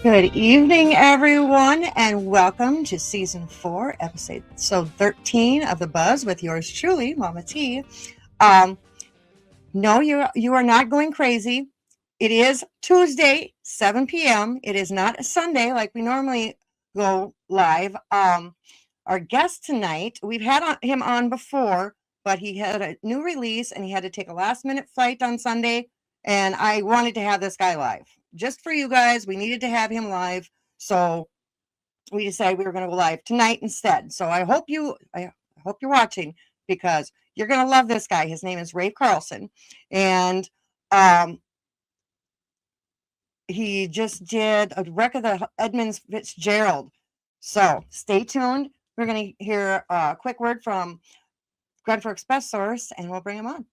Good evening, everyone, and welcome to Season 4, Episode 13 of The Buzz with yours truly, Momma T. No, you are not going crazy. It is Tuesday, 7 p.m. It is not a Sunday like we normally go live. Our guest tonight, we've had him on before, but he had a new release and he had to take a last-minute flight on Sunday, and I wanted to have this guy live. Just for you guys, we needed to have him live, so we decided we were going to go live tonight instead. So I hope you're watching because you're going to love this guy. His name is Rafe Carlson, and he just did a wreck of the Edmonds Fitzgerald. So stay tuned. We're going to hear a quick word from Grand Forks Best Source, and we'll bring him on.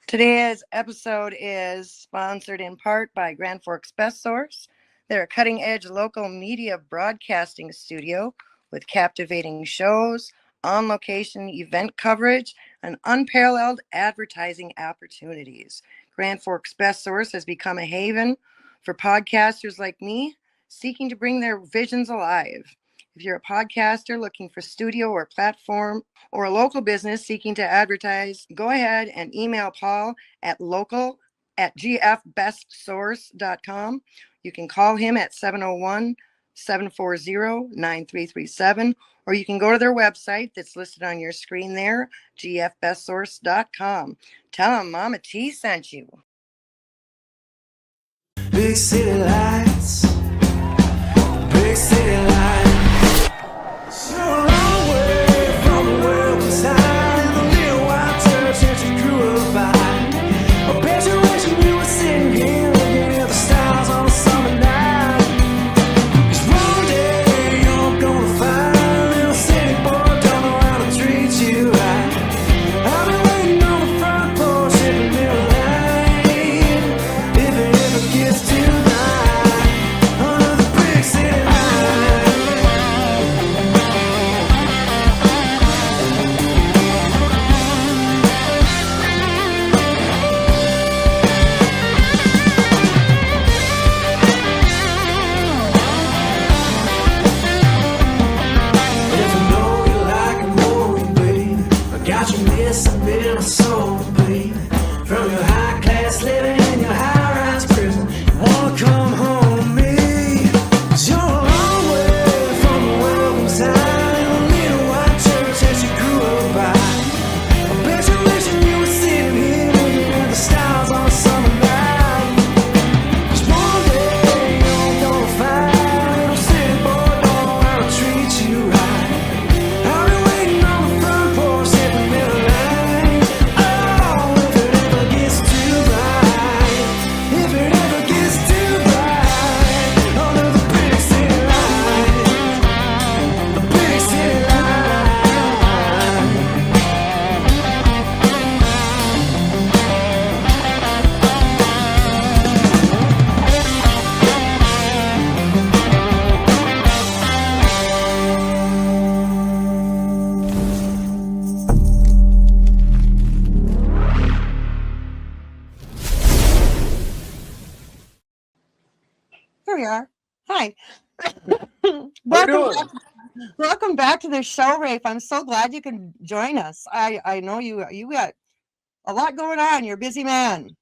Today's episode is sponsored in part by Grand Forks Best Source. They're a cutting-edge local media broadcasting studio with captivating shows, on-location event coverage, and unparalleled advertising opportunities. Grand Forks Best Source has become a haven for podcasters like me seeking to bring their visions alive. If you're a podcaster looking for studio or platform, or a local business seeking to advertise, go ahead and email Paul at local@gfbestsource.com. You can call him at 701-740-9337, or you can go to their website that's listed on your screen there, gfbestsource.com. Tell them Momma T sent you. Big city lights, big city lights. So long way from the world beside the little white church that you grew up by. I bet you wish you were sitting here looking at the stars on a summer night. 'Cause one day you're gonna find a little city boy don't know how to treat you right. I've been waiting on the front porch every middle night. If it ever gets too bright under the big city lights. If you know you like a movie, baby, I got you missing Minnesota, baby. From your high class living in your high rise prison, you wanna come home to me. 'Cause you're a long way from the welcome sign in the little white church that you grew up by. I bet you wishing you were sitting here looking at the stars on a summer night. 'Cause one day you're gonna find a little city boy don't know how to treat you right. I've been waiting on the front porch every middle night. Oh, if it ever gets too bright, if it ever gets too bright, under the big city lights, the big city lights. Here we are. Hi. How you Welcome doing? back. Welcome back to the show, Rafe. I'm so glad you can join us. I know you got a lot going on. You're a busy man.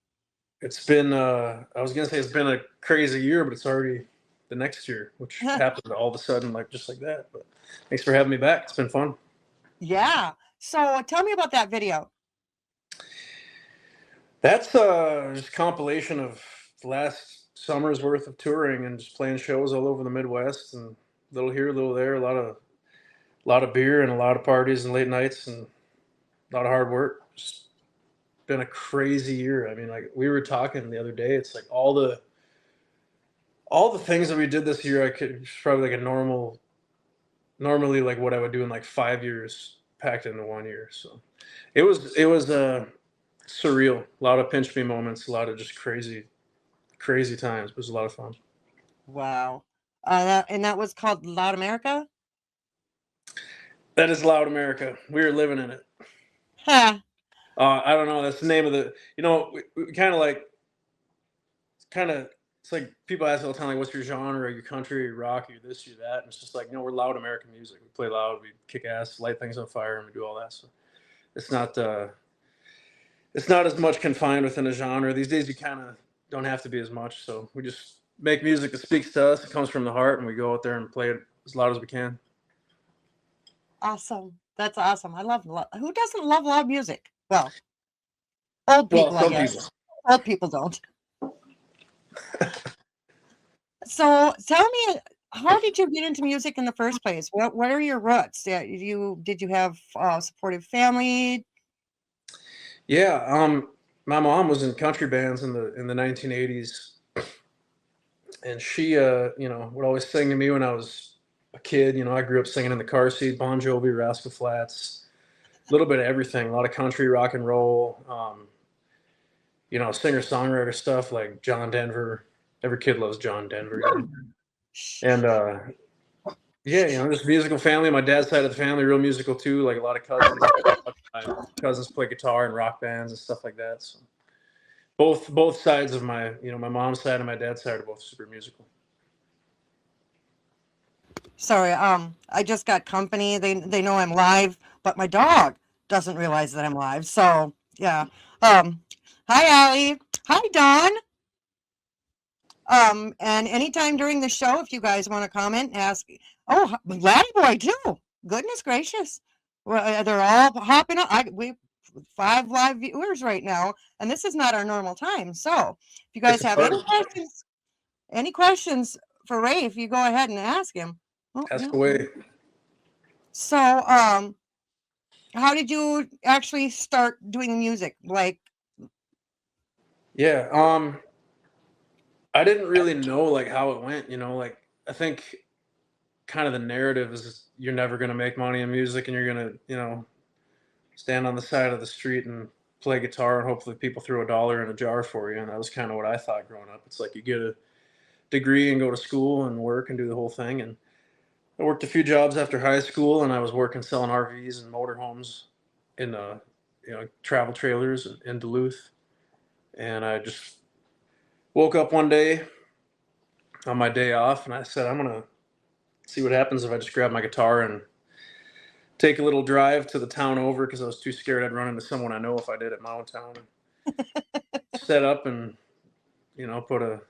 It's been I was gonna say it's been a crazy year, but it's already the next year, which happened all of a sudden, like just like that. But thanks for having me back. It's been fun. Yeah. So tell me about that video. That's just a compilation of the last summer's worth of touring and just playing shows all over the Midwest, and little here, little there, a lot of beer and a lot of parties and late nights and a lot of hard work. Just been a crazy year. I mean, like we were talking the other day, it's like all the things that we did this year, it's probably like normally like what I would do in like 5 years packed into 1 year. So it was surreal. A lot of pinch me moments, a lot of just crazy times. It was a lot of fun. Wow. That was called Loud America? That is Loud America. We are living in it. Huh. I don't know. That's the name of the. We kind of it's like people ask all the time, like, what's your genre? Are you country, your rock, are you this, you that? And it's just like, no, we're loud American music. We play loud, we kick ass, light things on fire, and we do all that. So it's not it's not as much confined within a genre. These days you kind of don't have to be as much. So we just make music that speaks to us. It comes from the heart, and we go out there and play it as loud as we can. Awesome. That's awesome. I love who doesn't love loud music? Well, old Well, people, I some guess. people. Old people don't. So tell me, how did you get into music in the first place? What are your roots? Yeah, did you have a supportive family? Yeah, my mom was in country bands in the 1980s, and she, would always sing to me when I was a kid. I grew up singing in the car seat, Bon Jovi, Rascal Flatts, a little bit of everything, a lot of country, rock and roll, singer songwriter stuff like John Denver. Every kid loves John Denver. And yeah, just musical family. My dad's side of the family, real musical too. Like a lot of cousins. My cousins play guitar and rock bands and stuff like that. So both sides of my mom's side and my dad's side are both super musical. Sorry, I just got company. They know I'm live, but my dog doesn't realize that I'm live. So yeah. Hi Allie. Hi Don. And anytime during the show, if you guys want to comment, ask. Oh, Laddie Boy too. Goodness gracious. Well, they're all hopping up. We 5 live viewers right now, and this is not our normal time. So if you guys It's a have party. any questions for Ray, if you go ahead and ask him. Oh, Ask yeah. away. So, how did you actually start doing the music? Like, Yeah, I didn't really know like how it went. Like I think kind of the narrative is you're never gonna make money in music, and you're gonna stand on the side of the street and play guitar, and hopefully people throw a dollar in a jar for you. And that was kind of what I thought growing up. It's like you get a degree and go to school and work and do the whole thing. And I worked a few jobs after high school, and I was working selling RVs and motorhomes in travel trailers in Duluth. And I just woke up one day on my day off, and I said, I'm gonna see what happens if I just grab my guitar and take a little drive to the town over, because I was too scared I'd run into someone I know if I did it in my own town. Set up and put a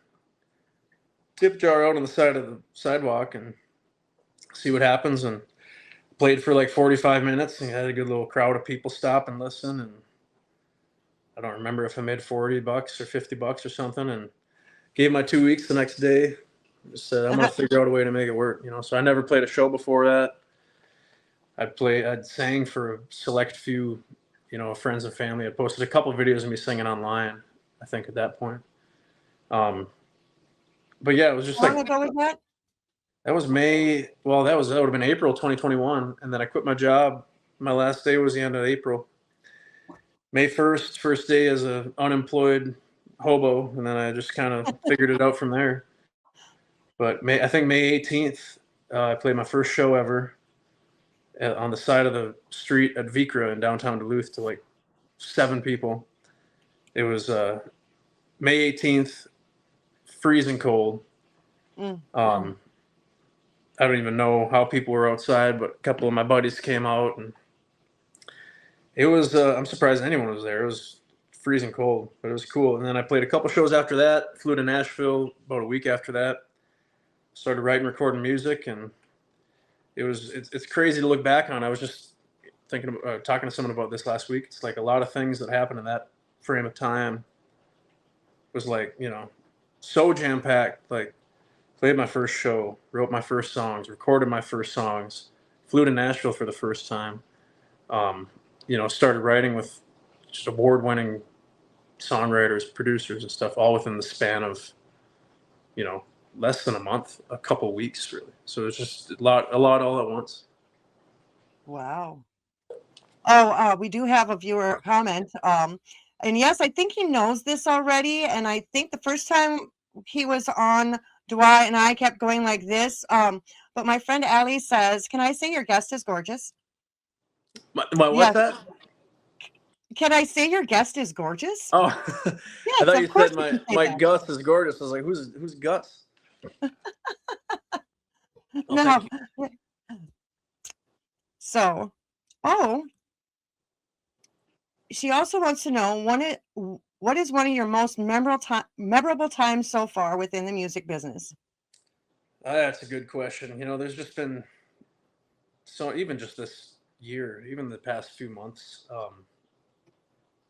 tip jar out on the side of the sidewalk and see what happens. And played for like 45 minutes and had a good little crowd of people stop and listen. And I don't remember if I made $40 or $50 or something. And gave my 2 weeks the next day. Just said, I'm going to figure out a way to make it work. So I never played a show before that. I'd sang for a select few, friends and family. I posted a couple of videos of me singing online, I think at that point. But yeah, it was just how long like, ago was that? that was May. Well, that would have been April 2021. And then I quit my job. My last day was the end of April. May 1st, first day as an unemployed hobo. And then I just kind of figured it out from there. But I think May 18th, I played my first show ever on the side of the street at Vikra in downtown Duluth to like 7 people. It was May 18th, freezing cold. I don't even know how people were outside, but a couple of my buddies came out, and it was, I'm surprised anyone was there. It was freezing cold, but it was cool. And then I played a couple shows after that, flew to Nashville about a week after that, started writing, recording music, and it's crazy to look back on. I was just thinking, talking to someone about this last week. It's like a lot of things that happened in that frame of time was like, so jam-packed. Like, played my first show, wrote my first songs, recorded my first songs, flew to Nashville for the first time. Started writing with just award-winning songwriters, producers, and stuff, all within the span of, less than a month, a couple weeks, really. So it's just a lot all at once. Wow. Oh, we do have a viewer comment. And yes, I think he knows this already. And I think the first time he was on, Dwight and I kept going like this. But my friend Allie says, "Can I say your guest is gorgeous?" What's Yes. that? Can I say your guest is gorgeous? Oh, I Yes, thought of you course said you my can say my that. Gus is gorgeous. I was like, who's Gus? Oh, thank No. you. So, oh, she also wants to know what is one of your most memorable times so far within the music business? That's a good question. There's just been even just this year, even the past few months,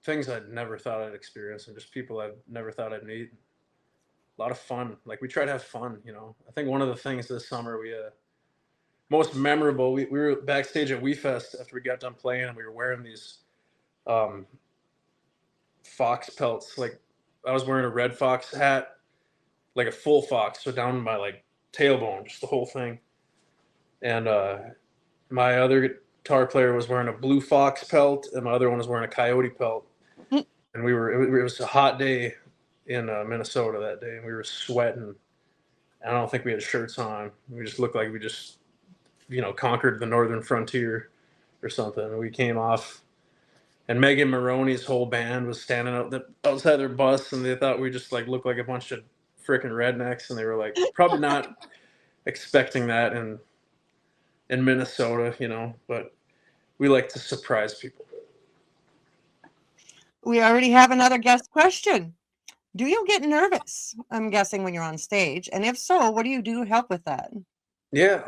things I'd never thought I'd experience, and just people I've never thought I'd meet. A lot of fun. Like we try to have fun. I think one of the things this summer we most memorable. We were backstage at WeFest after we got done playing, and we were wearing these um, fox pelts. Like I was wearing a red fox hat, like a full fox, so down my like tailbone, just the whole thing. And my other guitar player was wearing a blue fox pelt, and my other one was wearing a coyote pelt. Mm. And it was a hot day in Minnesota that day, and we were sweating. I don't think we had shirts on. We just looked like we just conquered the northern frontier or something. And we came off, and Megan Maroney's whole band was standing outside their bus, and they thought we just like looked like a bunch of freaking rednecks, and they were like probably not expecting that in Minnesota, but we like to surprise people. We already have another guest question. Do you get nervous? I'm guessing when you're on stage. And if so, what do you do to help with that? Yeah,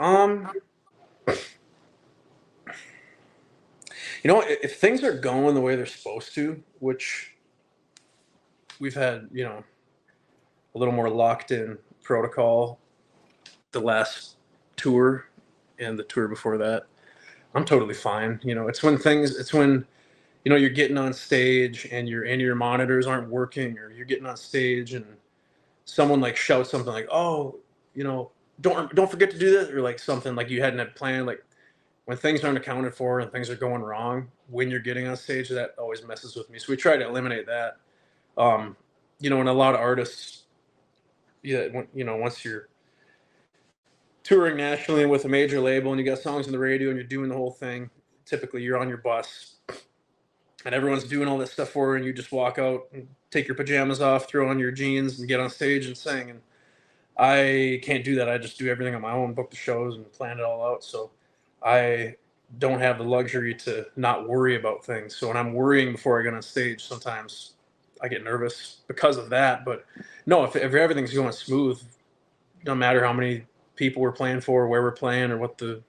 if things are going the way they're supposed to, which we've had, a little more locked in protocol the last tour and the tour before that, I'm totally fine. It's when you're getting on stage and your monitors aren't working, or you're getting on stage and someone like shouts something like, "Oh, don't forget to do this," or like something like you hadn't had planned. Like when things aren't accounted for and things are going wrong when you're getting on stage, that always messes with me. So we try to eliminate that. And a lot of artists, yeah, once you're touring nationally and with a major label and you got songs on the radio and you're doing the whole thing, typically you're on your bus and everyone's doing all this stuff for you, and you just walk out and take your pajamas off, throw on your jeans, and get on stage and sing. And I can't do that. I just do everything on my own, book the shows and plan it all out. So I don't have the luxury to not worry about things. So when I'm worrying before I get on stage, sometimes I get nervous because of that. But no, if everything's going smooth, no matter how many people we're playing for, where we're playing, or what the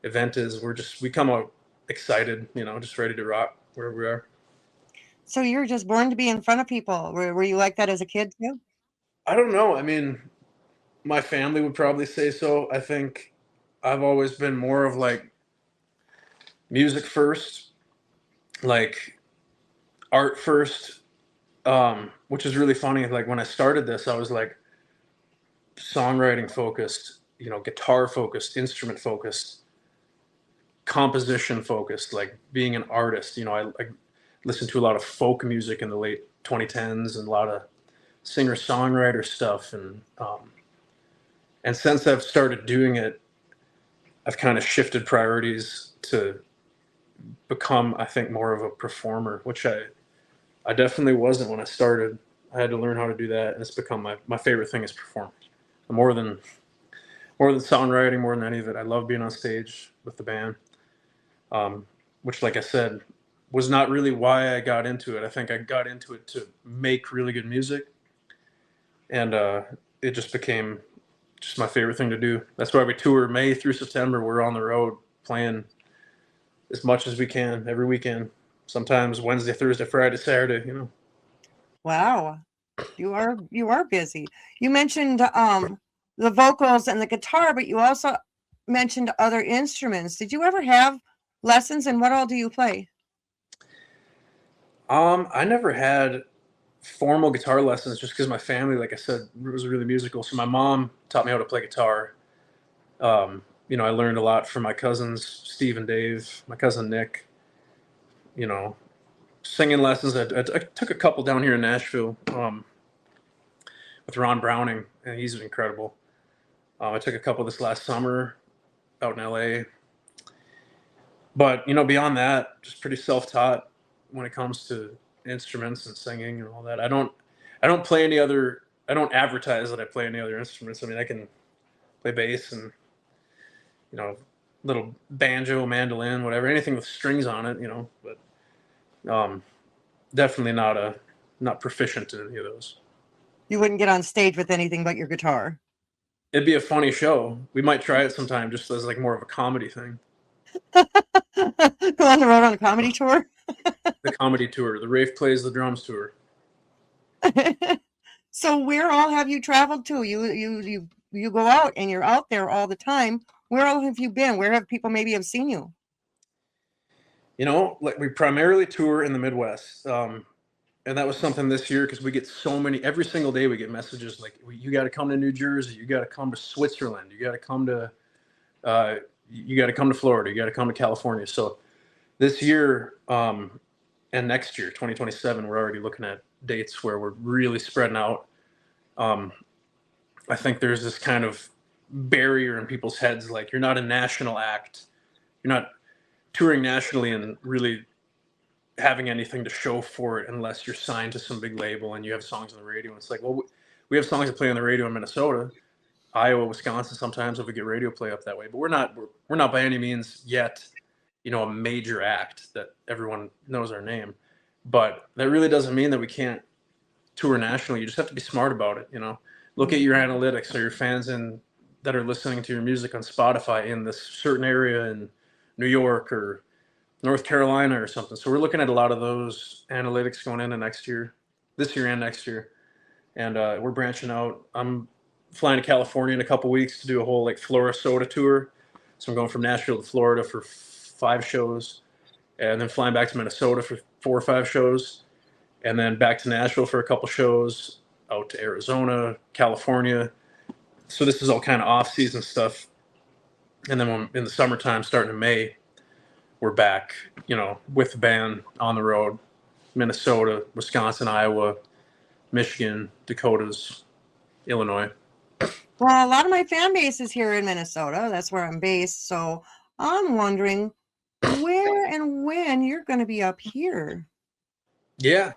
event is, we come out excited, just ready to rock wherever we are. So you're just born to be in front of people. Were you like that as a kid too? I don't know. I mean, my family would probably say so. I think I've always been more of like music first, like art first, which is really funny. Like when I started this, I was like songwriting focused, guitar focused, instrument focused, composition focused, like being an artist. I listened to a lot of folk music in the late 2010s and a lot of singer songwriter stuff, and since I've started doing it, I've kind of shifted priorities to become, I think, more of a performer, which I definitely wasn't when I started. I had to learn how to do that, and it's become my favorite thing is performing. More than songwriting, more than any of it. I love being on stage with the band, which, like I said, was not really why I got into it. I think I got into it to make really good music, and it just became just my favorite thing to do. That's why we tour May through September. We're on the road playing as much as we can every weekend. Sometimes Wednesday, Thursday, Friday, Saturday. Wow. You are busy. You mentioned the vocals and the guitar, but you also mentioned other instruments. Did you ever have lessons, and what all do you play? I never had formal guitar lessons just because my family, like I said, was really musical. So my mom taught me how to play guitar. I learned a lot from my cousins, Steve and Dave, my cousin Nick. You know, Singing lessons. I took a couple down here in Nashville with Ron Browning, and he's incredible. I took a couple this last summer out in LA. But beyond that, just pretty self-taught. when it comes to instruments and singing and all that. I don't play any other. I don't advertise that I play any other instruments. I mean, I can play bass and little banjo, mandolin, whatever, anything with strings on it, but definitely not proficient in any of those. You wouldn't get on stage with anything but your guitar. It'd be a funny show. We might try it sometime, just as like more of a comedy thing. Go on the road on a comedy tour. The comedy tour, the Rafe Plays the Drums tour. So where all have you traveled to? You go out and you're out there all the time. Where all have you been? Where have people maybe have seen you? Like we primarily tour in the Midwest. And that was something this year because we get so many, every single day we get messages like, you got to come to New Jersey, you got to come to Switzerland, you got to come to Florida, you got to come to California. So this year and next year, 2027, we're already looking at dates where we're really spreading out. I think there's this kind of barrier in people's heads, like you're not a national act, you're not touring nationally and really having anything to show for it unless you're signed to some big label and you have songs on the radio. And it's like, well, we have songs that play on the radio in Minnesota, Iowa, Wisconsin. Sometimes if we get radio play up that way, but we're not by any means yet, a major act that everyone knows our name. But that really doesn't mean that we can't tour nationally. You just have to be smart about it. Look at your analytics. Are your fans that are listening to your music on Spotify in this certain area in New York or North Carolina or something? So we're looking at a lot of those analytics going into this year and next year. And we're branching out. I'm flying to California in a couple weeks to do a whole like Florida tour. So I'm going from Nashville to Florida for 5 shows, and then flying back to Minnesota for 4 or 5 shows, and then back to Nashville for a couple shows, out to Arizona, California. So this is all kind of off-season stuff. And then when, in the summertime, starting in May, we're back, with the band on the road, Minnesota, Wisconsin, Iowa, Michigan, Dakotas, Illinois. Well, a lot of my fan base is here in Minnesota. That's where I'm based. So I'm wondering where and when you're going to be up here. Yeah.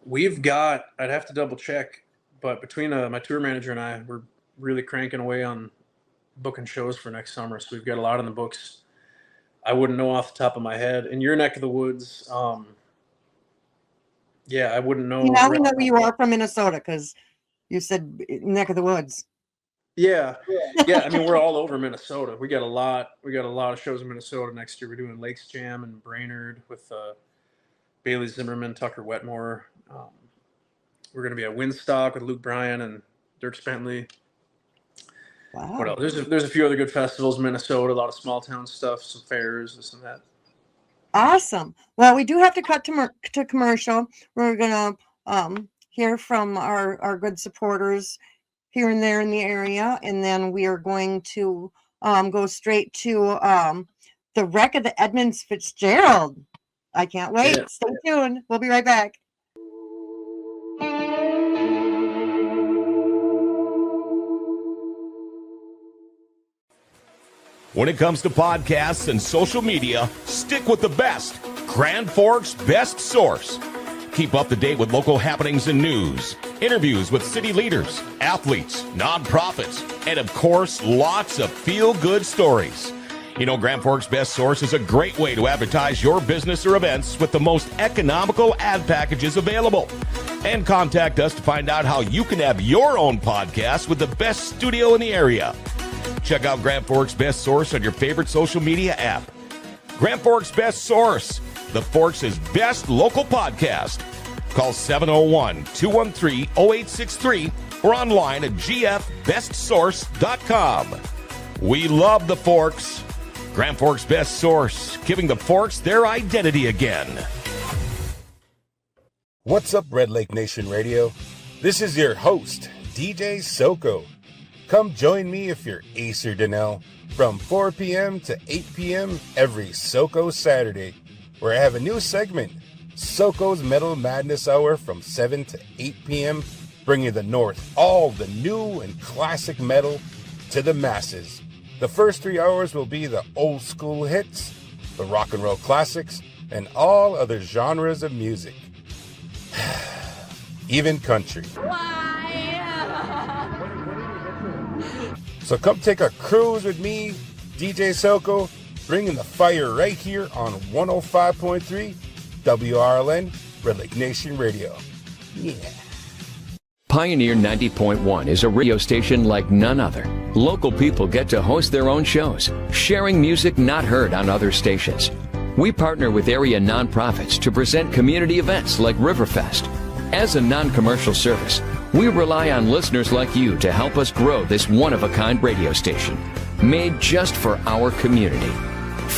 We've got, I'd have to double check, but between my tour manager and I, we're really cranking away on booking shows for next summer. So we've got a lot in the books. I wouldn't know off the top of my head. In your neck of the woods, I wouldn't know. Now we know you are from Minnesota because you said neck of the woods. Yeah. I mean, we're all over Minnesota. We got a lot of shows in Minnesota next year. We're doing Lakes Jam and Brainerd with Bailey Zimmerman, Tucker Wetmore. We're going to be at Windstock with Luke Bryan and Dirk Bentley. Wow. What else? There's a few other good festivals in Minnesota, a lot of small town stuff, some fairs, this and that. Awesome. Well, we do have to cut to commercial. We're going to hear from our good supporters here and there in the area, and then we are going to go straight to the wreck of the Edmonds Fitzgerald. I can't wait. Yeah. Stay tuned. We'll be right back. When it comes to podcasts and social media, stick with the best. Grand Forks' best source. Keep up to date with local happenings and news, interviews with city leaders, athletes, nonprofits, and of course, lots of feel-good stories. Grand Forks' best source is a great way to advertise your business or events with the most economical ad packages available. And contact us to find out how you can have your own podcast with the best studio in the area. Check out Grand Forks' best source on your favorite social media app. Grand Forks' best source, the Forks' best local podcast. Call 701-213-0863 or online at gfbestsource.com. We love the Forks. Grand Forks' best source, giving the Forks their identity again. What's up, Red Lake Nation Radio? This is your host, DJ Soko. Come join me if you're Ace or Donnell from 4 p.m. to 8 p.m. every Soko Saturday, where I have a new segment, Soko's Metal Madness Hour from 7 to 8 p.m., bringing the North all the new and classic metal to the masses. The first 3 hours will be the old school hits, the rock and roll classics, and all other genres of music. Even country. So come take a cruise with me, DJ Soko, bringing the fire right here on 105.3 WRLN, Red Lake Nation Radio. Yeah. Pioneer 90.1 is a radio station like none other. Local people get to host their own shows, sharing music not heard on other stations. We partner with area nonprofits to present community events like Riverfest. As a non-commercial service, we rely on listeners like you to help us grow this one-of-a-kind radio station, made just for our community.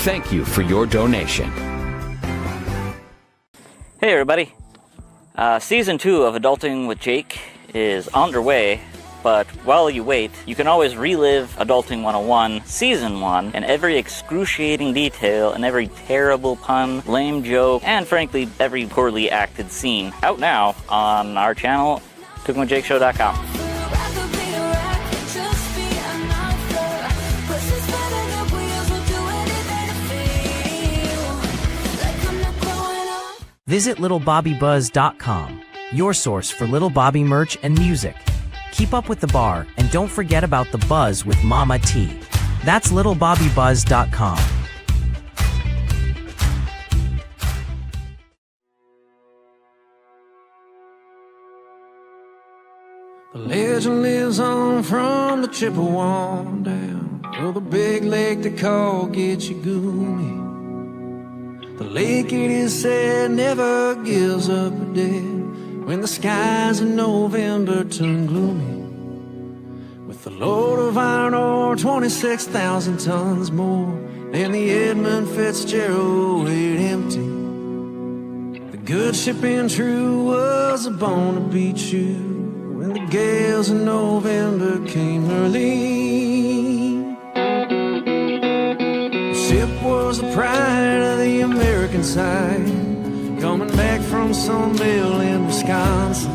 Thank you for your donation. Hey everybody. Season 2 of Adulting with Jake is underway, but while you wait, you can always relive Adulting 101 Season 1 and every excruciating detail and every terrible pun, lame joke, and frankly, every poorly acted scene. Out now on our channel, CookingWithJakeShow.com. Visit littlebobbybuzz.com, your source for Little Bobby merch and music. Keep up with the bar and don't forget about the buzz with Momma T. That's littlebobbybuzz.com. The legend lives on from the Chippewa down to the big lake they call Gitchagumi. The lake, it is said, never gives up a day when the skies in November turn gloomy. With a load of iron ore, 26,000 tons more than the Edmund Fitzgerald weighed empty. The good ship and true was a bone to be chewed when the gales in November came early. The ship was the pride of the American side, coming back from some mill in Wisconsin.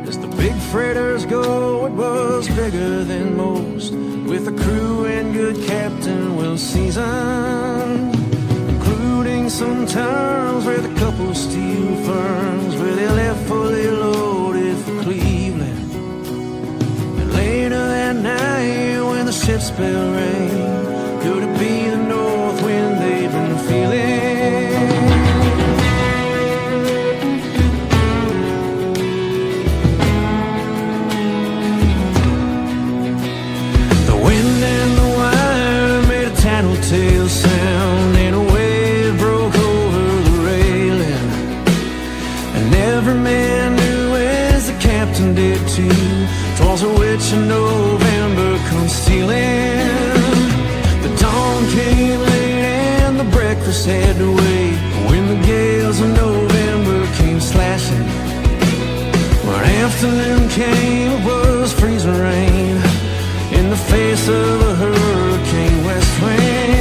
As the big freighters go, it was bigger than most, with a crew and good captain well seasoned, including some times with a couple steel firms where they left fully loaded for Cleveland. And later that night when the ship's bell rang, could it be the north wind they've been feeling? The wind and the wire made a tattletale sound, and a wave broke over the railing. And every man knew, as the captain did too, 'twas a witch in November come stealing. Dawn came late and the breakfast had to wait when the gales of November came slashing. When afternoon came, it was freezing rain in the face of a hurricane west wind.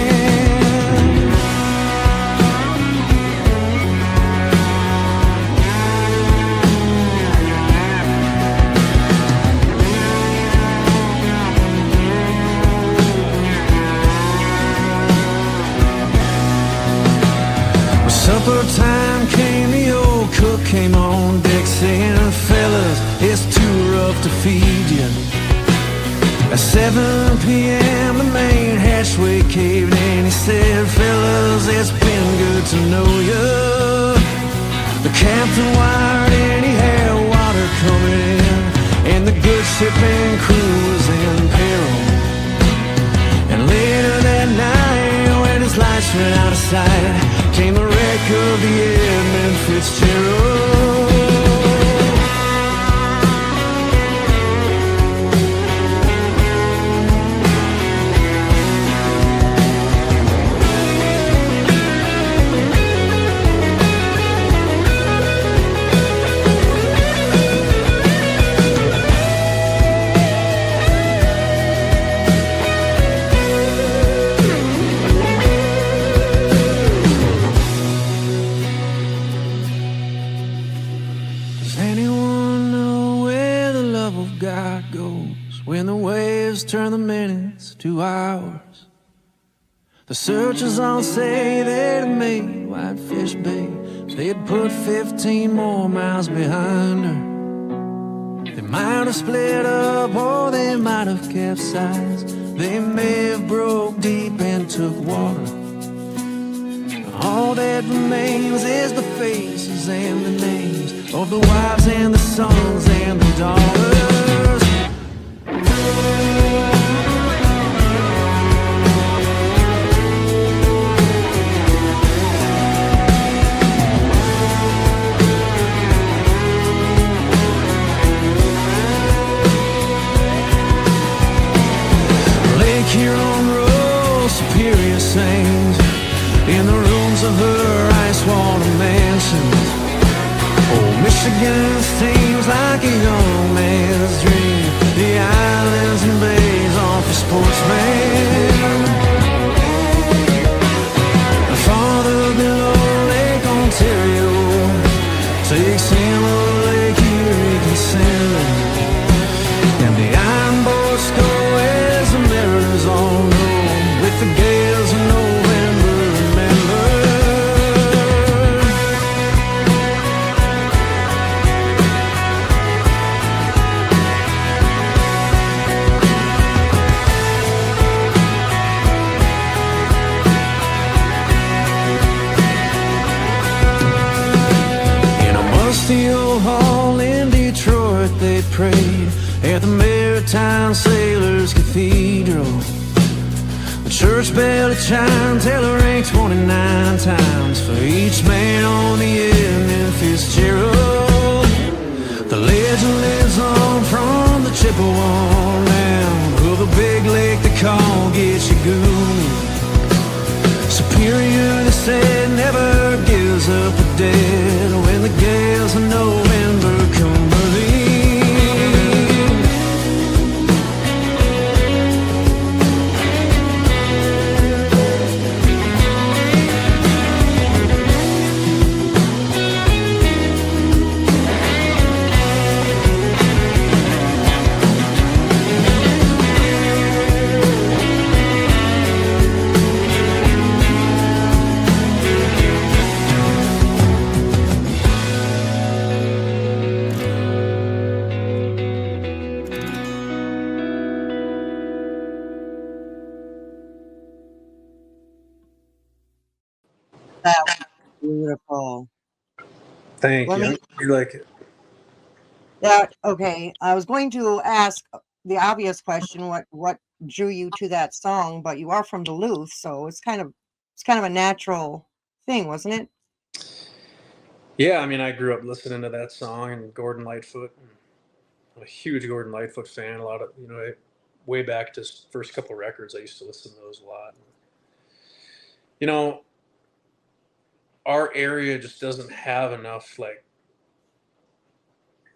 Supper time came, the old cook came on deck saying, fellas, it's too rough to feed you. At 7 p.m. the main hatchway caved in. He said, fellas, it's been good to know you. The captain wired in, he had water coming in, and the good ship and crew was in peril. And later that night, when his lights went out of sight, came the wreck of the Edmund Fitzgerald. When the waves turn the minutes to hours, The searchers all say they'd have made Whitefish Bay if they'd put 15 more miles behind her. They might have split up or they might have capsized. They may have broke deep and took water. All that remains is the faces and the names of the wives and the sons and the daughters. Lake Huron rolls, Superior sings in the rooms of her ice water mansions. Oh, Michigan seems like a young man's dream. The islands and bays are for sportsmen. Farther below Lake Ontario takes him a Lake Erie can send. And the iron boats go as the mirrors all know, with the gales of November, remember. In a musty old hall in Detroit they prayed at the Maritime Sailors Cathedral. The church bell had chimed till it rang 29 times for each man on the Edmund Fitzgerald. The legend lives on from the Chippewa down of the big lake they call Gitchagoo. Superior, they said, never gives up the dead when the gales of November come early. That was beautiful. Thank Let you. me, You like it? okay. I was going to ask the obvious question, what drew you to that song, but you are from Duluth, so it's kind of a natural thing, wasn't it? Yeah, I mean, I grew up listening to that song and Gordon Lightfoot. I'm a huge Gordon Lightfoot fan. A lot of, way back to his first couple records, I used to listen to those a lot. You know, our area just doesn't have enough, like,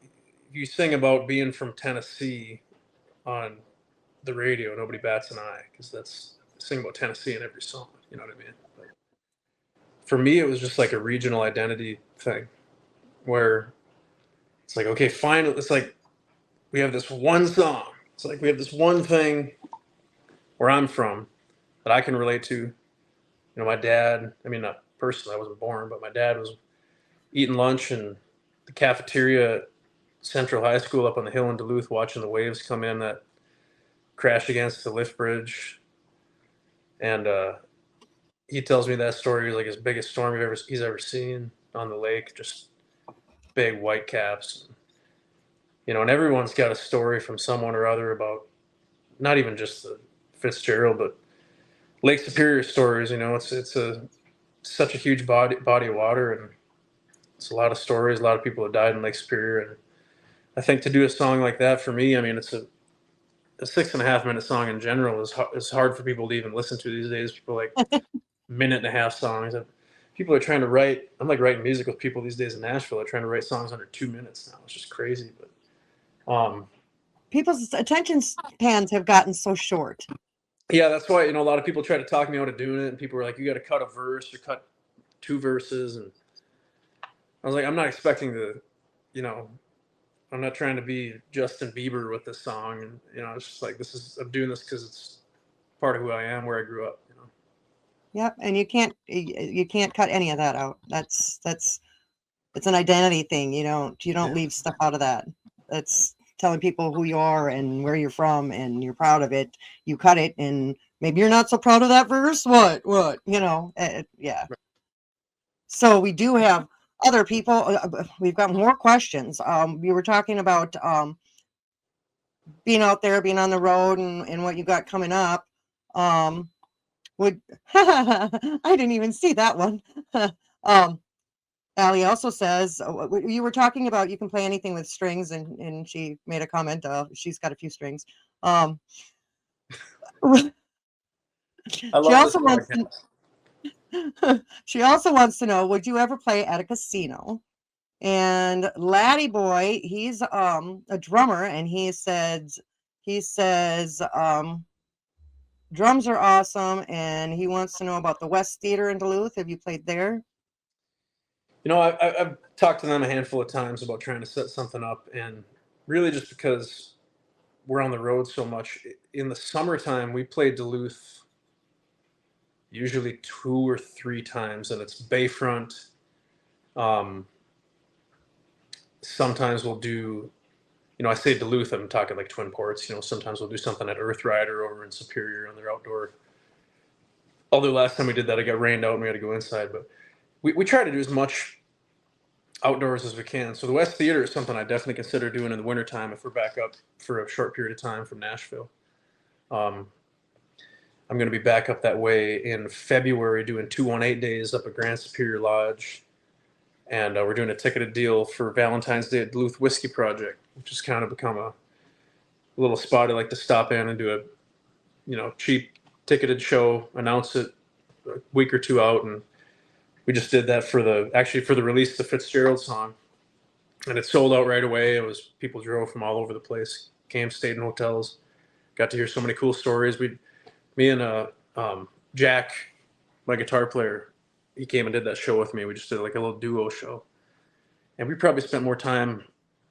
if you sing about being from Tennessee on the radio, nobody bats an eye because that's sing about Tennessee in every song. You know what I mean? But for me, it was just like a regional identity thing where it's like, okay, fine. It's like we have this one song. It's like we have this one thing where I'm from that I can relate to. My dad, I mean, not personally, I wasn't born, but my dad was eating lunch in the cafeteria at Central High School up on the hill in Duluth, watching the waves come in that crash against the lift bridge. And he tells me that story, like his biggest storm he's ever seen on the lake, just big white caps. And everyone's got a story from someone or other about not even just the Fitzgerald, but Lake Superior stories. It's such a huge body of water, and it's a lot of stories. A lot of people have died in Lake Superior, and I think to do a song like that for me, I mean, it's a 6.5 minute song in general is hard for people to even listen to these days. People like minute and a half songs. And people are trying to write. I'm like writing music with people these days in Nashville. They're trying to write songs under 2 minutes now. It's just crazy. But People's attention spans have gotten so short. yeah, that's why a lot of people try to talk me out of doing it, and people are like, "You got to cut a verse or cut 2 verses," and I was like, "I'm not expecting I'm not trying to be Justin Bieber with this song, and it's just like I'm doing this because it's part of who I am, where I grew up." Yep. And you can't cut any of that out. It's an identity thing. You don't leave stuff out of that. That's telling people who you are and where you're from, and you're proud of it. You cut it, and maybe you're not so proud of that verse. What? Yeah. So we do have other people. We've got more questions. We were talking about being out there, being on the road, and what you got coming up. Would I didn't even see that one. Allie also says you were talking about you can play anything with strings, and she made a comment. She's got a few strings. Um, I she love this also wants podcast. she also wants to know, would you ever play at a casino? And Laddie Boy, he's a drummer, and he says drums are awesome, and he wants to know about the West Theater in Duluth. Have you played there? I've talked to them a handful of times about trying to set something up, and really just because we're on the road so much. In the summertime, we play Duluth usually 2 or 3 times, and it's Bayfront. Um, Sometimes we'll do, I say Duluth, I'm talking like Twin Ports. Sometimes we'll do something at Earth Rider over in Superior on their outdoor. Although last time we did that, it got rained out and we had to go inside. But we try to do as much outdoors as we can. So the West Theater is something I definitely consider doing in the wintertime if we're back up for a short period of time from Nashville. Um, I'm going to be back up that way in February doing 218 days up at Grand Superior Lodge. And we're doing a ticketed deal for Valentine's Day at Duluth Whiskey Project, which has kind of become a little spot I like to stop in and do a cheap ticketed show, announce it a week or two out. And we just did that for the release of the Fitzgerald song. And it sold out right away. People drove from all over the place, came, stayed in hotels, got to hear so many cool stories. Me and Jack, my guitar player, he came and did that show with me. We just did like a little duo show. And we probably spent more time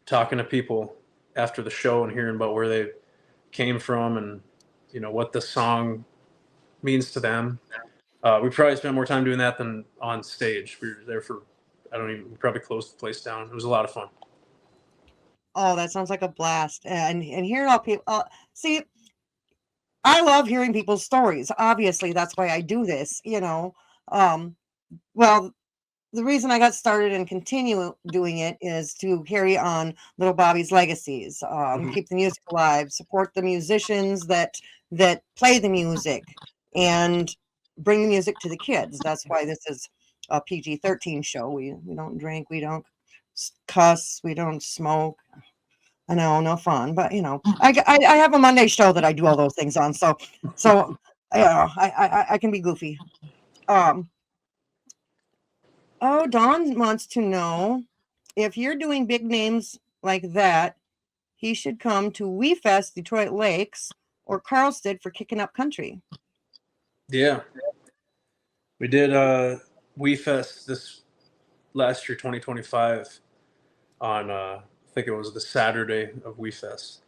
talking to people after the show and hearing about where they came from and, what the song means to them. We probably spent more time doing that than on stage. We were there we probably closed the place down. It was a lot of fun. Oh, that sounds like a blast. And hearing all people see, I love hearing people's stories. Obviously, that's why I do this. Well, the reason I got started and continue doing it is to carry on little Bobby's legacies, keep the music alive, support the musicians that play the music, and bring the music to the kids. That's why this is a PG-13 show. We don't drink, we don't cuss, we don't smoke. I know, no fun, but I have a Monday show that I do all those things on, so I can be goofy. Oh, Don wants to know if you're doing big names like that, he should come to WeFest Detroit Lakes or Carlsted for Kicking Up Country. Yeah. We did WeFest this last year, 2025, on I think it was the Saturday of WeFest.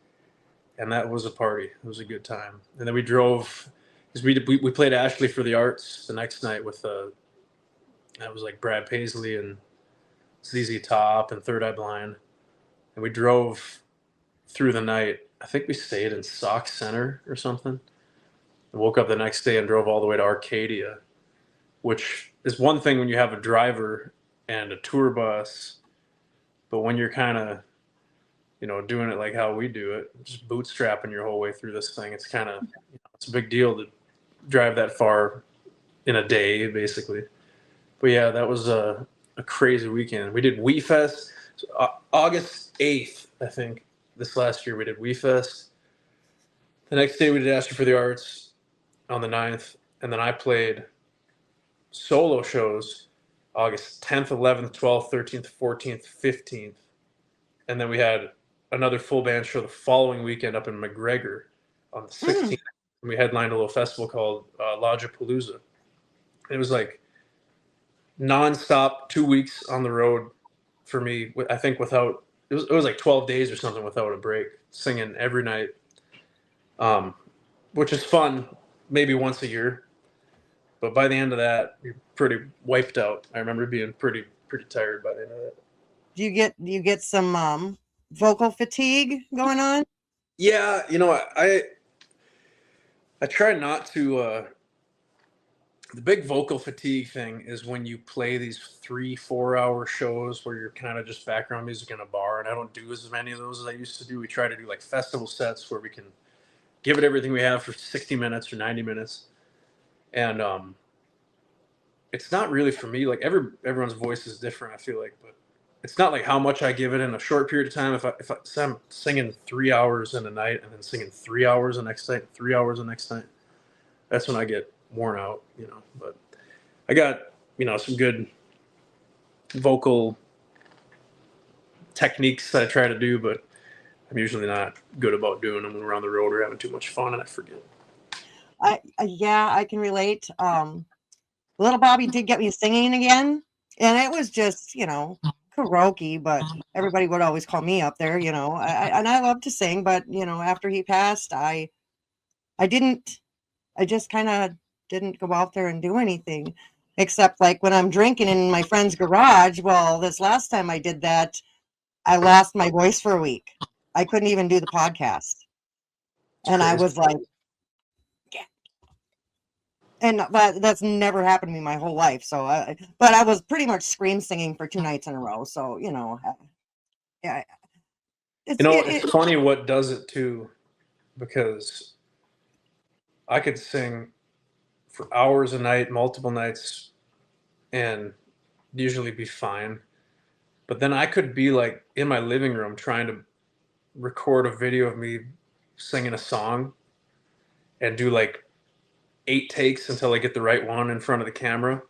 And that was a party. It was a good time. And then we drove, because we played Ashley for the Arts the next night with that was like Brad Paisley and ZZ Top and Third Eye Blind. And we drove through the night. I think we stayed in Sauk Center or something. And woke up the next day and drove all the way to Arcadia, which is one thing when you have a driver and a tour bus. But when you're kind of, doing it like how we do it, just bootstrapping your whole way through this thing, it's kind of, it's a big deal to drive that far in a day, basically. But yeah, that was a crazy weekend. We did WeFest August 8th, I think. This last year we did WeFest. The next day we did Ashley for the Arts on the 9th. And then I played solo shows August 10th, 11th, 12th, 13th, 14th, 15th. And then we had another full band show the following weekend up in McGregor on the 16th. We headlined a little festival called Lodgepalooza. It was like nonstop 2 weeks on the road for me. I think it was like 12 days or something without a break, singing every night, which is fun maybe once a year. But by the end of that, you're pretty wiped out. I remember being pretty tired by the end of that. Do you get some vocal fatigue going on? Yeah, I try not to. The big vocal fatigue thing is when you play these 3-4 hour shows where you're kind of just background music in a bar, and I don't do as many of those as I used to do. We try to do like festival sets where we can give it everything we have for 60 minutes or 90 minutes. And it's not really for me. Like everyone's voice is different, I feel like, but it's not like how much I give it in a short period of time. If I'm singing 3 hours in a night and then singing 3 hours the next night, 3 hours the next night, that's when I get worn out, but I got, some good vocal techniques that I try to do, but I'm usually not good about doing them when we're on the road or having too much fun and I forget. Yeah, I can relate. Little Bobby did get me singing again, and it was just, karaoke, but everybody would always call me up there, and I love to sing, but, after he passed, I just kind of didn't go out there and do anything, except like when I'm drinking in my friend's garage. Well, this last time I did that, I lost my voice for a week. I couldn't even do the podcast. And I was like, yeah. And that's never happened to me my whole life. So, but I was pretty much scream singing for 2 nights in a row. So, yeah. It's funny what does it too, because I could sing for hours a night, multiple nights, and usually be fine. But then I could be like in my living room trying to record a video of me singing a song and do like 8 takes until I get the right one in front of the camera.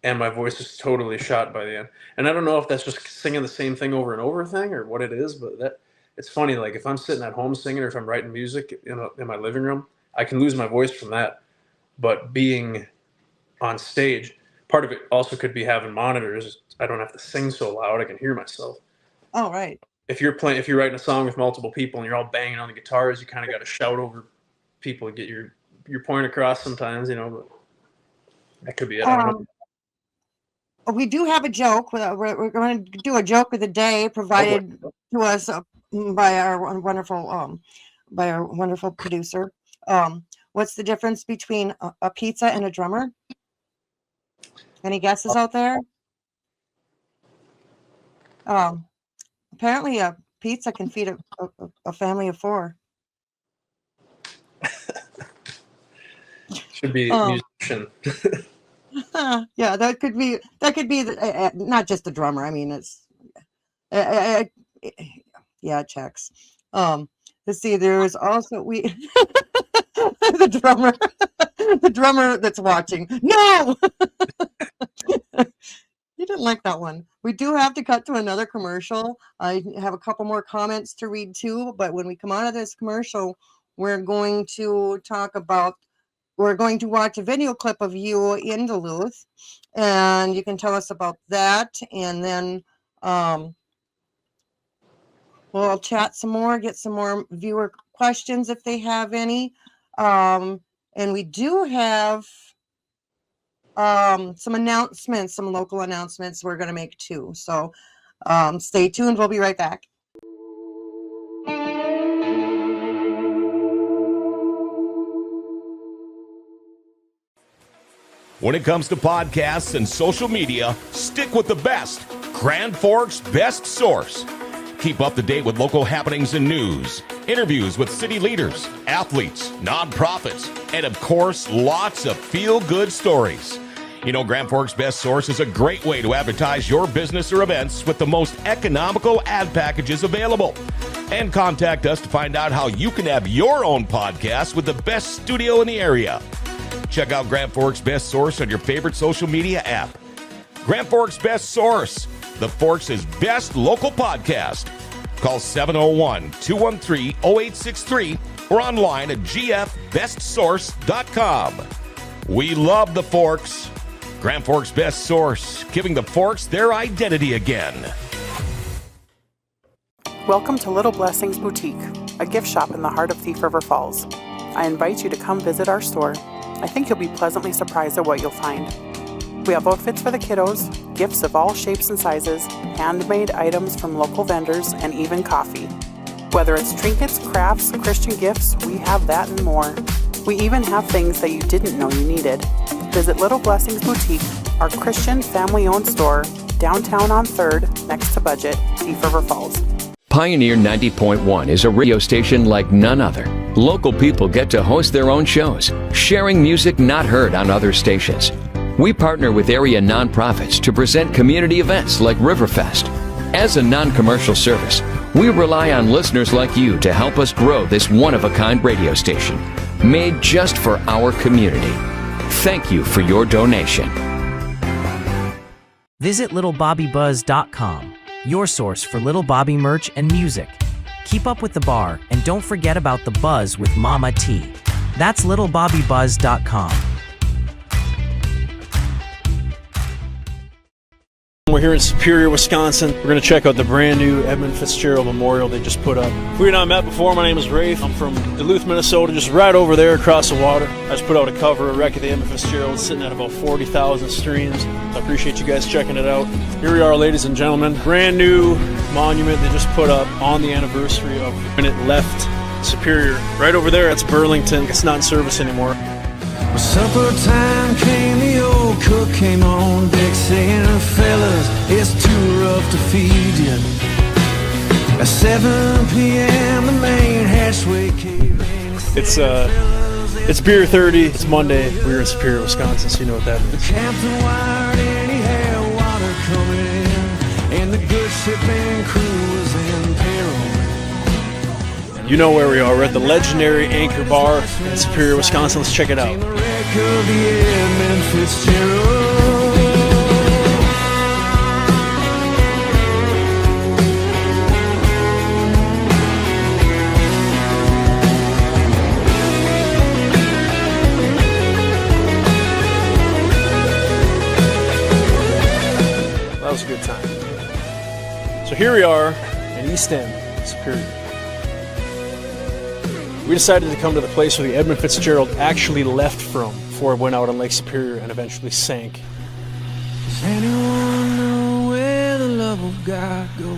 And my voice is totally shot by the end. And I don't know if that's just singing the same thing over and over thing or what it is, but it's funny. Like if I'm sitting at home singing or if I'm writing music in my living room, I can lose my voice from that. But being on stage, part of it also could be having monitors. I don't have to sing so loud. I can hear myself. Oh, right. If you're writing a song with multiple people and you're all banging on the guitars, you kind of got to shout over people and get your point across sometimes, but that could be it. I don't know. We do have a joke. We're going to do a joke of the day provided to us by our wonderful producer. What's the difference between a pizza and a drummer? Any guesses out there? Apparently a pizza can feed a family of 4. Should be a musician. Yeah, that could be not just the drummer. I mean, it's yeah, it checks. Let's see. There's also the drummer that's watching. No, you didn't like that one. We do have to cut to another commercial. I have a couple more comments to read too, but when we come out of this commercial, we're going to watch a video clip of you in Duluth, and you can tell us about that. And then we'll chat some more, get some more viewer questions if they have any. And we do have some local announcements we're going to make too. So stay tuned. We'll be right back. When it comes to podcasts and social media, stick with the best. Grand Forks' best source. Keep up to date with local happenings and news, interviews with city leaders, athletes, nonprofits, and of course, lots of feel-good stories. Grand Forks' best source is a great way to advertise your business or events with the most economical ad packages available. And contact us to find out how you can have your own podcast with the best studio in the area. Check out Grand Forks' best source on your favorite social media app. Grand Forks' best source, the Forks' best local podcast. Call 701-213-0863 or online at gfbestsource.com. We love the Forks. Grand Forks' best source, giving the Forks their identity again. Welcome to Little Blessings Boutique, a gift shop in the heart of Thief River Falls. I invite you to come visit our store I think you'll be pleasantly surprised at what you'll find. We have outfits for the kiddos, gifts of all shapes and sizes, handmade items from local vendors, and even coffee. Whether it's trinkets, crafts, Christian gifts, we have that and more. We even have things that you didn't know you needed. Visit Little Blessings Boutique, our Christian family-owned store, downtown on 3rd, next to Budget, Thief River Falls. Pioneer 90.1 is a radio station like none other. Local people get to host their own shows, sharing music not heard on other stations. We partner with area nonprofits to present community events like Riverfest. As a non-commercial service, we rely on listeners like you to help us grow this one-of-a-kind radio station, made just for our community. Thank you for your donation. Visit littlebobbybuzz.com, your source for Little Bobby merch and music. Keep up with the bar and don't forget about the buzz with Momma T. That's littlebobbybuzz.com. We're here in Superior, Wisconsin. We're going to check out the brand new Edmund Fitzgerald Memorial they just put up. If we've not met before, my name is Rafe. I'm from Duluth, Minnesota, just right over there across the water. I just put out a cover, a wreck of the Edmund Fitzgerald, sitting at about 40,000 streams. So I appreciate you guys checking it out. Here we are, ladies and gentlemen. Brand new monument they just put up on the anniversary of when it left Superior. Right over there, that's Burlington. It's not in service anymore. When supper time came, the old cook came on deck saying, fellas, it's too rough to feed you. At 7 p.m. the main hatchway came in. It's beer 30. It's Monday. We're in Superior, Wisconsin, so you know what that means. The captain wired and he had water coming in, and the good ship and crew was in peril. You know where we are. We're at the legendary Anchor Bar in Superior, Wisconsin. Let's check it out. The wreck of the Edmund Fitzgerald. That was a good time. So here we are in East End, Superior. We decided to come to the place where the Edmund Fitzgerald actually left from before it went out on Lake Superior and eventually sank. Does anyone know where the love of God goes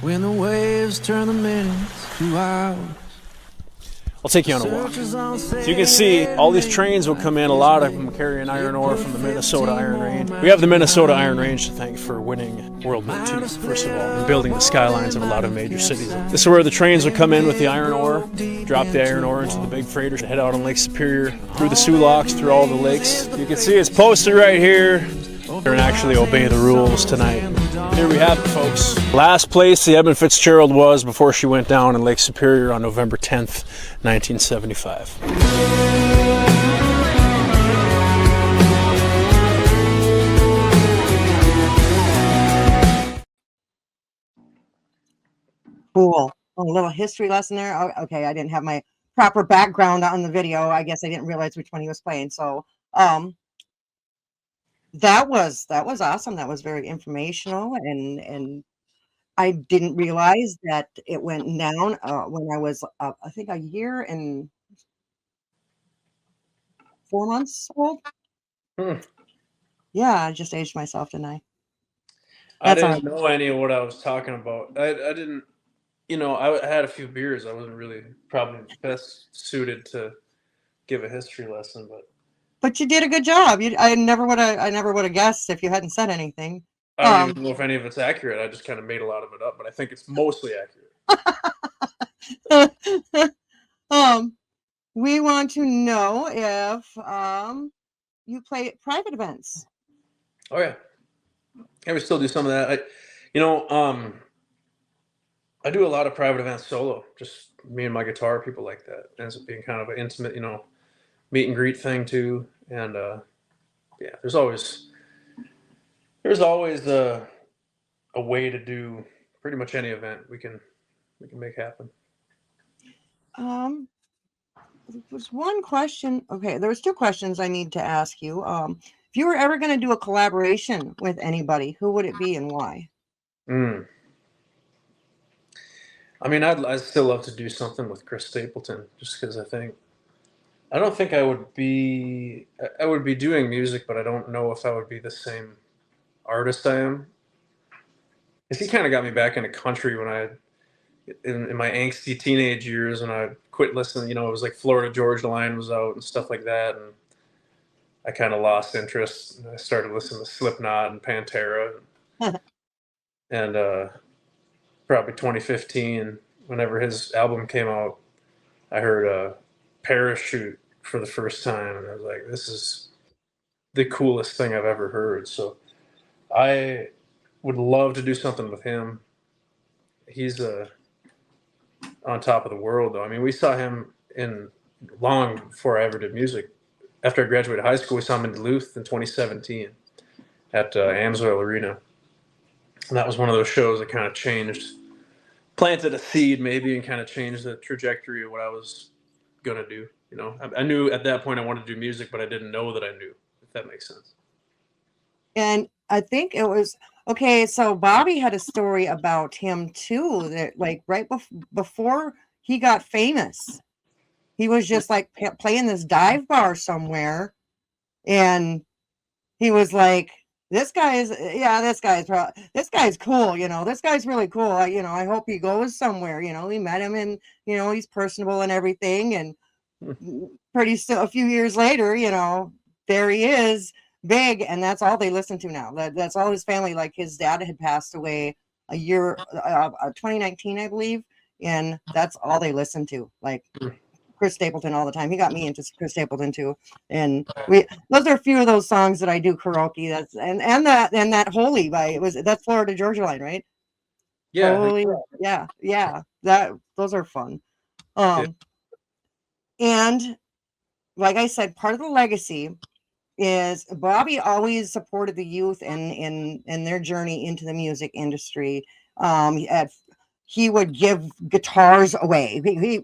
when the waves turn the minutes to hours? I'll take you on a walk. So you can see all these trains will come in, a lot of them carrying iron ore from the Minnesota Iron Range. We have the Minnesota Iron Range to thank for winning World War II, first of all, and building the skylines of a lot of major cities. This is where the trains would come in with the iron ore, drop the iron ore into the big freighters, head out on Lake Superior, through the Sioux Locks, through all the lakes. You can see it's posted right here. And actually obey the rules tonight. Here we have it, folks. Last place the Edmund Fitzgerald was before she went down in Lake Superior on November 10th, 1975. Cool. A little history lesson there. Oh, okay, I didn't have my proper background on the video. I guess I didn't realize which one he was playing. So, that was awesome. That was very informational, and I didn't realize that it went down when I was I think a year and 4 months old. Yeah, I just aged myself, didn't I? I That's all. didn't know any of what I was talking about. I didn't, I had a few beers. I wasn't really probably best suited to give a history lesson, But you did a good job. I never would have guessed if you hadn't said anything. I don't even know if any of it's accurate. I just kind of made a lot of it up, but I think it's mostly accurate. We want to know if you play at private events. Oh yeah, we still do some of that. I do a lot of private events solo, just me and my guitar, people like that. It ends up being kind of an intimate, meet and greet thing too. And yeah, there's always a way to do pretty much any event we can make happen. There's one question. Okay, there was two questions I need to ask you. If you were ever going to do a collaboration with anybody, who would it be and why? I mean, I'd still love to do something with Chris Stapleton, just because I I don't think I would be. I would be doing music, but I don't know if I would be the same artist I am. Because he kind of got me back into country when I, in my angsty teenage years, and I quit listening. You know, it was like Florida Georgia Line was out and stuff like that, and I kind of lost interest. And I started listening to Slipknot and Pantera, and probably 2015, whenever his album came out, I heard Parachute for the first time, and I was like, this is the coolest thing I've ever heard. So I would love to do something with him. He's on top of the world, though. I mean, we saw him in long before I ever did music. After I graduated high school, we saw him in Duluth in 2017 at Amsoil Arena. And that was one of those shows that kind of planted a seed maybe, and kind of changed the trajectory of what I was going to do. You know, I knew at that point I wanted to do music, but I didn't know that I knew, if that makes sense. And I think it was okay. So Bobby had a story about him too, that like right before he got famous, he was just like playing this dive bar somewhere, and he was like, this guy's cool, you know, this guy's really cool. I hope he goes somewhere. We met him, and he's personable and everything, and pretty still a few years later, there he is, big, and that's all they listen to now. That's all his family. Like his dad had passed away a year 2019, I believe, and that's all they listen to. Like Chris Stapleton all the time. He got me into Chris Stapleton too, and those are a few of those songs that I do karaoke. That's and that Holy that's Florida Georgia Line, right? Yeah, Holy, yeah. Those are fun. And like I said, part of the legacy is Bobby always supported the youth in their journey into the music industry. He would give guitars away. He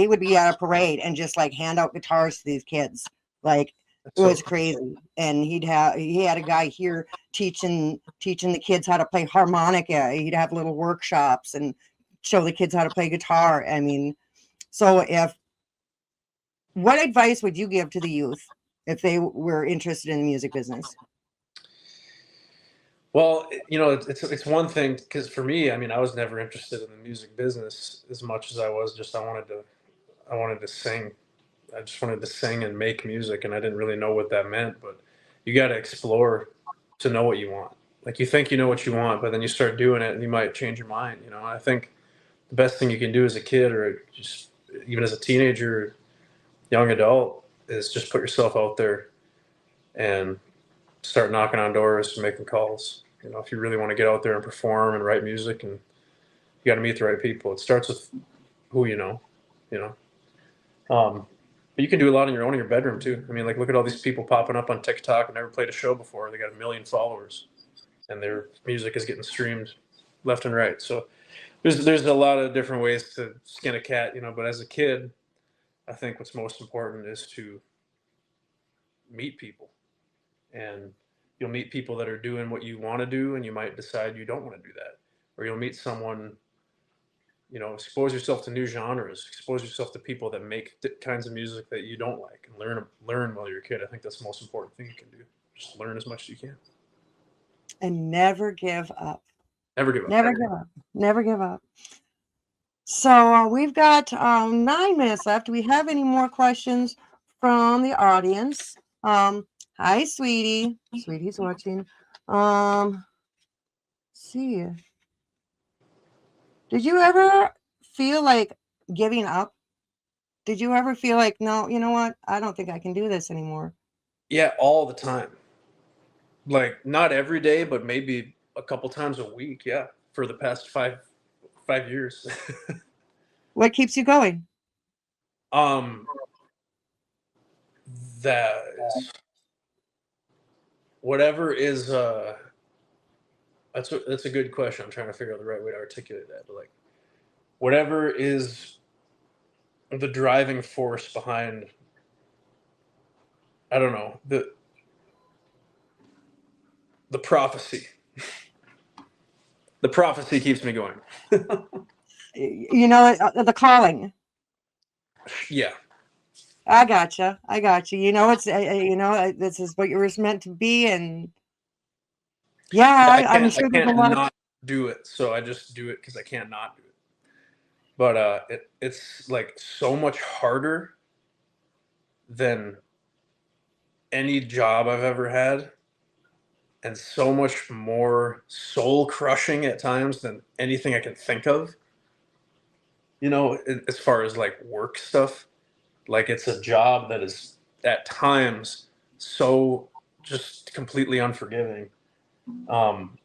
would be at a parade and just like hand out guitars to these kids. Like it was crazy. And he had a guy here teaching the kids how to play harmonica. He'd have little workshops and show the kids how to play guitar. I mean, so what advice would you give to the youth if they were interested in the music business? Well, it's one thing, because for me, I mean, I was never interested in the music business as much as I was just I wanted to sing. I just wanted to sing and make music, and I didn't really know what that meant. But you got to explore to know what you want. Like you think you know what you want, but then you start doing it, and you might change your mind. I think the best thing you can do as a kid, or just even as a teenager, young adult, is just put yourself out there and start knocking on doors and making calls. If you really want to get out there and perform and write music, and you got to meet the right people. It starts with who you know. But you can do a lot on your own in your bedroom too. I mean, like look at all these people popping up on TikTok and never played a show before. They got 1 million followers, and their music is getting streamed left and right. So there's a lot of different ways to skin a cat, But as a kid, I think what's most important is to meet people, and you'll meet people that are doing what you want to do, and you might decide you don't want to do that, or you'll meet someone. Expose yourself to new genres, expose yourself to people that make kinds of music that you don't like, and learn while you're a kid. I think that's the most important thing you can do. Just learn as much as you can. And never give up. Never give up. Never give up. Never give up. So we've got 9 minutes left. Do we have any more questions from the audience? Hi, sweetie. Sweetie's watching. See. Did you ever feel like giving up? Did you ever feel like, no, you know what? I don't think I can do this anymore. Yeah, all the time. Like not every day, but maybe a couple times a week. Yeah, for the past five years. What keeps you going? That whatever is that's a good question. I'm trying to figure out the right way to articulate that. But like whatever is the driving force behind, I don't know, the prophecy. The prophecy keeps me going. The calling. Yeah. I gotcha. I gotcha. You know, it's this is what you were meant to be, and yeah, I I'm can't I sure there's a can't lot of not do it, so I just do it because I can't not do it. But it's like so much harder than any job I've ever had, and so much more soul crushing at times than anything I can think of. You know, as far as like work stuff, like it's a job that is at times so just completely unforgiving. Um,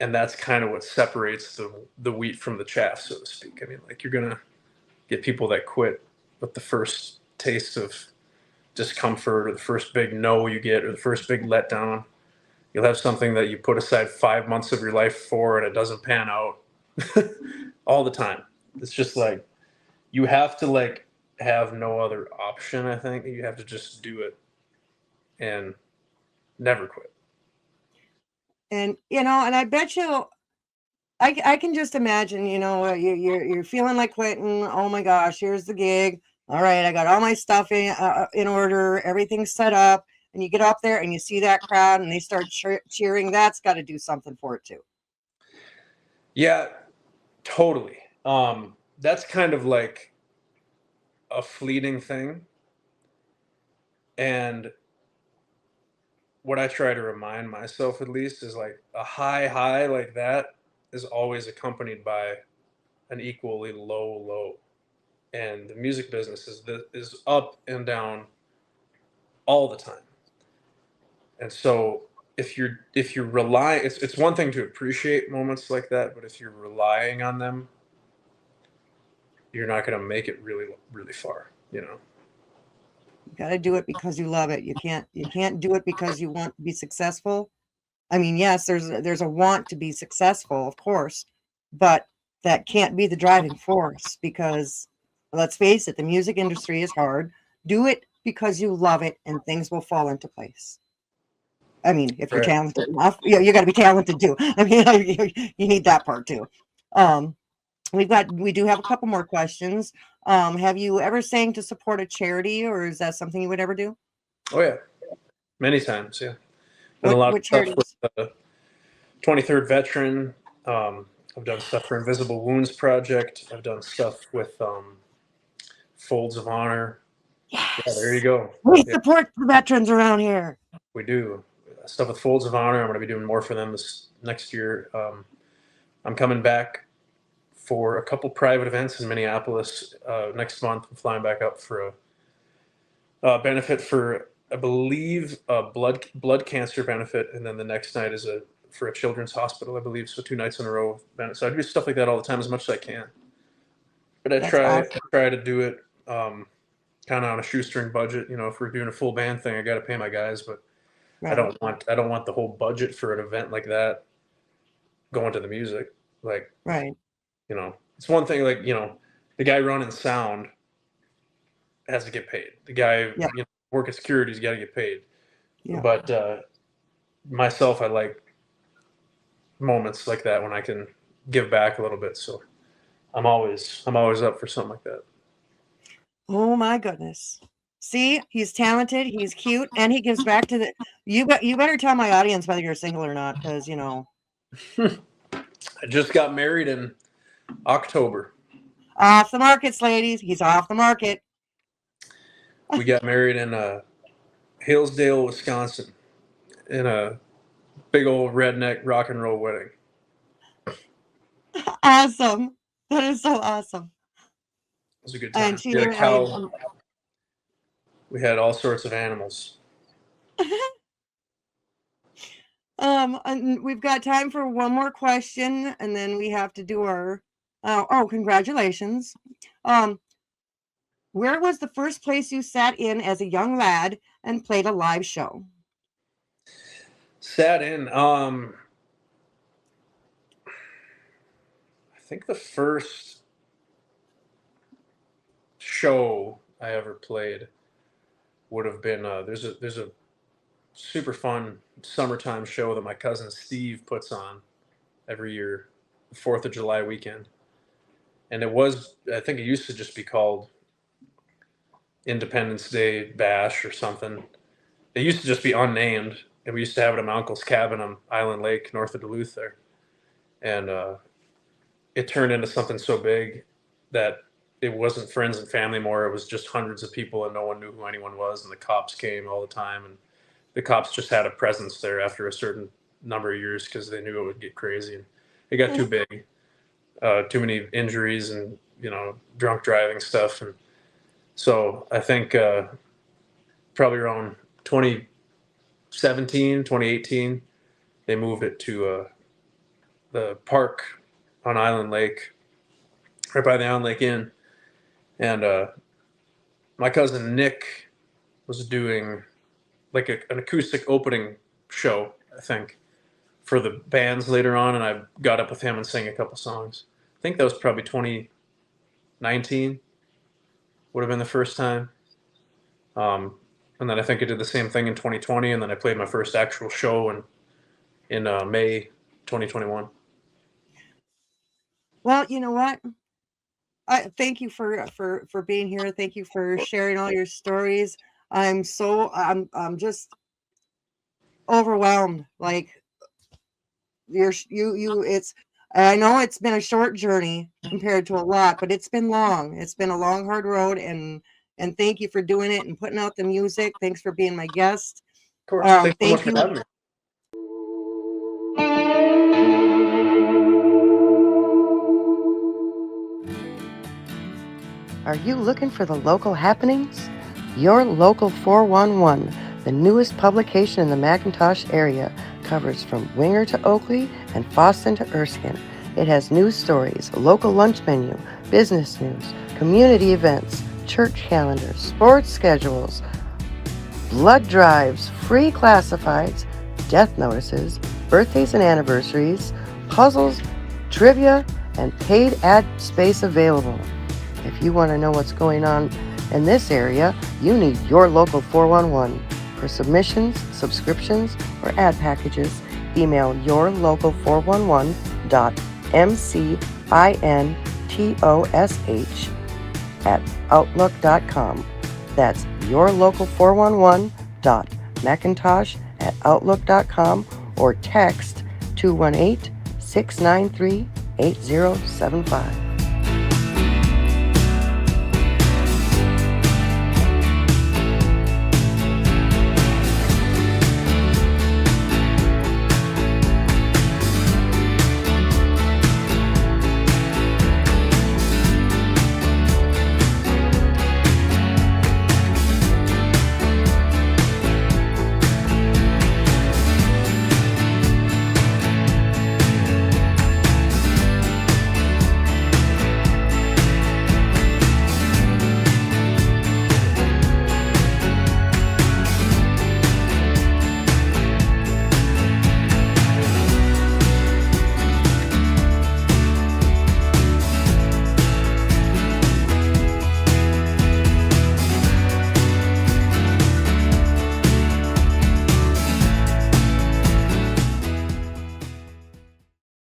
and that's kind of what separates the wheat from the chaff, so to speak. I mean, like you're gonna get people that quit with the first taste of discomfort, or the first big no you get, or the first big letdown. You'll have something that you put aside 5 months of your life for, and it doesn't pan out all the time. It's just like you have to like have no other option. I think you have to just do it and never quit. and and I bet you I can just imagine, you're feeling like quitting. Oh my gosh, here's the gig. All right, I got all my stuff in order, everything's set up, and you get up there and you see that crowd and they start cheering. That's got to do something for it too. Yeah, totally. That's kind of like a fleeting thing. And what I try to remind myself, at least, is like a high like that is always accompanied by an equally low. And the music business is up and down all the time. And so if you're relying, it's one thing to appreciate moments like that, but if you're relying on them, you're not going to make it really far, you know. You got to do it because you love it. You can't do it because you want to be successful. I mean, yes, there's a want to be successful, of course, but that can't be the driving force because let's face it, the music industry is hard. Do it because you love it and things will fall into place. I mean, if you're Right. talented enough, you got to be talented too. I mean, you need that part too. Um, we do have a couple more questions. Have you ever sang to support a charity, or is that something you would ever do? Oh yeah, many times. Yeah, done a What lot of what stuff with charities? 23rd Veteran. I've done stuff for Invisible Wounds Project. I've done stuff with Folds of Honor. Yeah, there you Yes, go. we Yeah, support the veterans around here. we do stuff with Folds of Honor. I'm going to be doing more for them this next year. I'm coming back for a couple private events in Minneapolis next month. I'm flying back up for a benefit for, I believe, a blood cancer benefit, and then the next night is for a children's hospital, I believe. So 2 nights in a row. So I do stuff like that all the time, as much as I can. But I That's try awesome. to do it kind of on a shoestring budget. You know, if we're doing a full band thing, I got to pay my guys, but I Right, don't want the whole budget for an event like that going to the music. Like, right. it's one thing, like, the guy running sound has to get paid. The guy, Yeah, working security's got to get paid. yeah. But myself, I like moments like that when I can give back a little bit. So I'm always up for something like that. Oh my goodness. See, he's talented, he's cute, and he gives back to the. You better tell my audience whether you're single or not, because I just got married in October. off the markets, ladies. He's off the market. We got married in Hillsdale, Wisconsin, in a big old redneck rock and roll wedding. Awesome. That is so awesome. It was a good And time. she, We had a cow. We had all sorts of animals. and we've got time for one more question, and then we have to do our. Oh, congratulations. Where was the first place you sat in as a young lad and played a live show? Sat in. I think the first show I ever played would have been there's a super fun summertime show that my cousin Steve puts on every year, the 4th of July weekend. And I think it used to just be called Independence Day bash or something. It used to just be unnamed, and we used to have it at my uncle's cabin on Island Lake, north of Duluth there. And it turned into something so big that it wasn't friends and family more. It was just hundreds of people, and no one knew who anyone was. And the cops came all the time, and the cops just had a presence there after a certain number of years because they knew it would get crazy. And it got too big, too many injuries, and drunk driving stuff. And so I think probably around 2017, 2018, they moved it to the park on Island Lake, right by the Island Lake Inn. And my cousin Nick was doing like an acoustic opening show, I think, for the bands later on. And I got up with him and sang a couple songs. I think that was probably 2019 would have been the first time. And then I think I did the same thing in 2020. And then I played my first actual show in May 2021. Well, you know what? I thank you for being here. Thank you for sharing all your stories. I'm just overwhelmed. Like it's, I know it's been a short journey compared to a lot, but it's been long. It's been a long, hard road, and thank you for doing it and putting out the music. Thanks for being my guest. Of course. Thanks so Thank much for you. having me. Are you looking for the local happenings? Your Local 411, the newest publication in the McIntosh area, covers from Winger to Oakley and Foston to Erskine. It has news stories, a local lunch menu, business news, community events, church calendars, sports schedules, blood drives, free classifieds, death notices, birthdays and anniversaries, puzzles, trivia, and paid ad space available. If you want to know what's going on in this area, you need Your Local 411. For submissions, subscriptions, or ad packages, email yourlocal411.mcintosh@outlook.com. That's yourlocal411.macintosh@outlook.com, or text 218-693-8075.